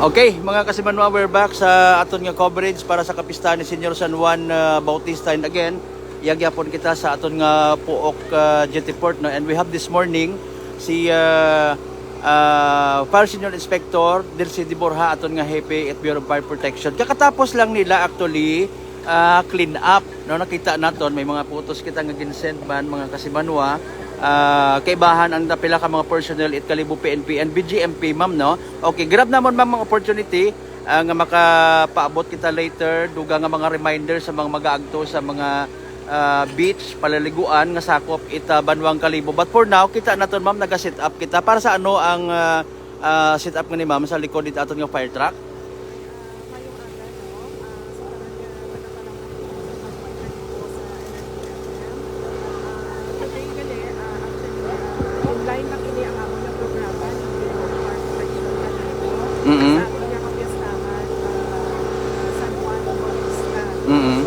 Okay, mga kasimanwa, we're back sa aton nga coverage para sa kapistahan ni Senior San Juan Bautista. And again, iagyapon kita sa aton nga Puok Jetty Port, no? And we have this morning si Fire Senior Inspector Delcy Di Borja, aton nga hepe at Bureau of Fire Protection. Kakatapos lang nila actually clean up, no? Nakita naton may mga photos kita nga ginsend man mga kasimanwa. Kaibahan ang napila ka mga personnel at Kalibo PNP and BGMP, ma'am, no? Okay, grab naman ma'am mga opportunity nga makapaabot kita later, duga nga mga reminder sa mga mag-aagto sa mga beach, palaliguan nga sakop ita Banwang Kalibo. But for now, kita naton ma'am, naga-set up kita. Para sa ano ang set up nga ni ma'am sa likod dito aton nga fire truck? Mm-hmm. Mm-hmm.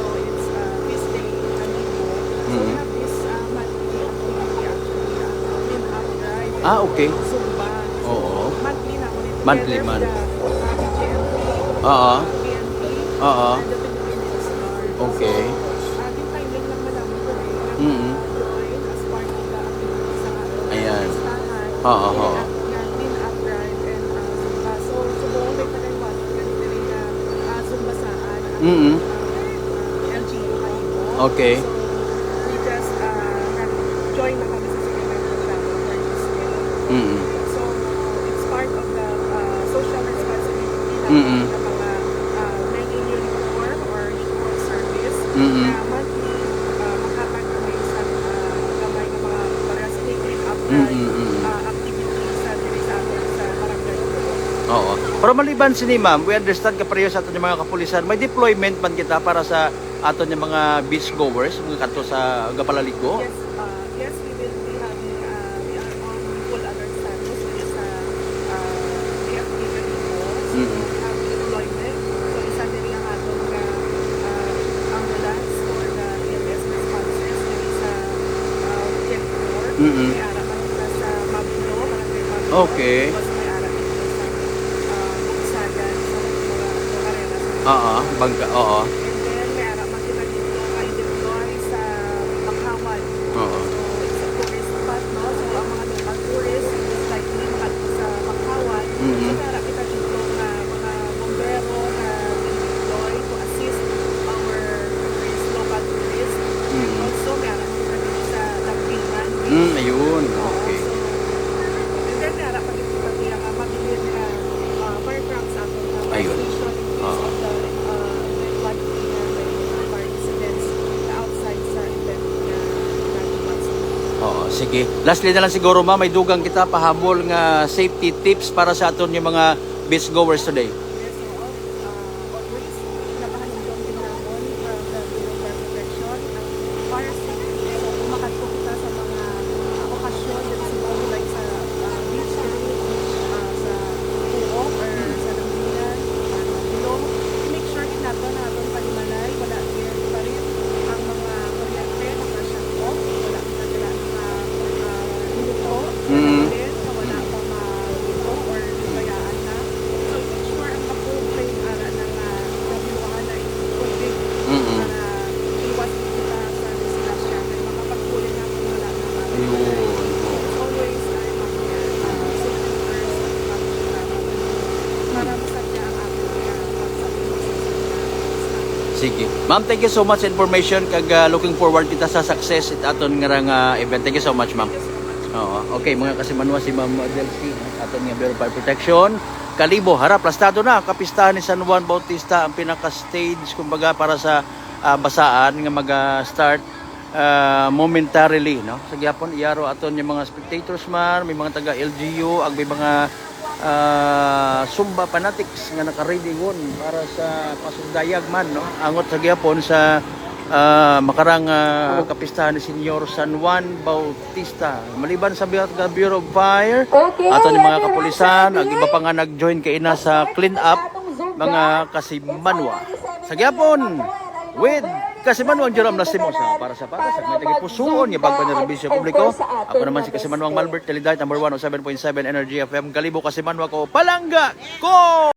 Ah, okay. Oo. Monthly man. Oo. Oo. Okay. Mm-hmm. Ayan. Oo, oo. Mm-hmm. Okay. We just join na kami sa Secretary Programa for this year. Mm-hmm. So, it's part of the social responsibility Mm-hmm. ng mga making uniform or uniform service Mm-hmm. na monthly makatag kami sa gamay ng mga para-celebrate Mm-hmm. activities sa atin sa barangay. Oo. Pero maliban sini ma'am, we understand ka pareho sa aton yung mga kapulisan, may deployment man kita para sa aton yung mga beach goers, mga kanto sa Gapalaligo. Yes, we will be having, we are on full alert status with sa AFP Kalibo. So, Mm-hmm. we have deployment. So, isa din yung atong ambulance for the EMS responses dito sa Jet 4. Mm-hmm. May ara pa kita sa Mabino, Barangay Mabino. Okay. Tapos may ara dito sa Bugsagan, sa mga karera. Oo, bangka, oo. And then, may ara pa kita dito kay deploy sa Banghawan. Oo. So, it's a tourist spot, no? So, ang mga local tourists, just like me, makadto sa Banghawan. Mhm. So, nara kita dito na mga bombero na deploy to assist our tourists, local tourists. And Mhm. also, meron kita dito sa Dampingan. Ayun, okay. So, and then, nara pa dito kami ang mabilin na fire trucks sa ating Ayun. station in case Oo. of the likely fire incidents outside sa event na Oo, sige. Lastly na lang siguro ma'am, may dugang kita pahabol nga safety tips para sa aton yung mga beach goers today. Yes, oo. Always, napahalindong din namin from the Bureau of Fire Protection ang fire safety. So, umakat po kita sa mga okasyon dito sa Cebu, like sa beach, sa Puok, or sa Dambilan, Ilong. Make sure din natin palimalay, wala din pa rin ang mga kuryente, naka-shut off, wala kita nila minuto, Mhm. din, na wala pa ma-minuto or bayaan na. So, make sure ang mapuplay ara ng kabiluhan na tubig Mhm. para iwas kita sa disgrasya at makapagpuli na kung wala na Ayun. always ay safety first para masadya ang ating pagsabot sa Sige. Ma'am, thank you so much sa information kag looking forward kita sa success it aton nga event. Thank you so much, ma'am. Oo. Okay, mga kasimanwa si Ma'am Delcy, aton nga Bureau of Fire Protection. Kalibo, harap, plastado na. Kapistahan ni San Juan Bautista ang pinaka-stage, kumbaga, para sa basaan nga mag-start momentarily, no? Sa gyapon, iyaro aton yung mga spectators man, may mga taga-LGU, ag may mga Zumba fanatics nga naka-ready won para sa pasundayag man, no? Angot sa gyapon sa makarang kapistahan ni Senior San Juan Bautista. Maliban sa Bureau of Fire, ato ni mga kapulisan, ang iba pa nga nag-join kay ina sa clean up mga kasimanwa. Sa gyapon, with Kasimanwang Jerome Lastimosa para sa may tagipusoon nga pagpanerbisyo publiko. Ako naman si Kasimanwang Malbert Telidite, number 107.7 Energy FM Kalibo, Kasimanwa ko, Palangga ko!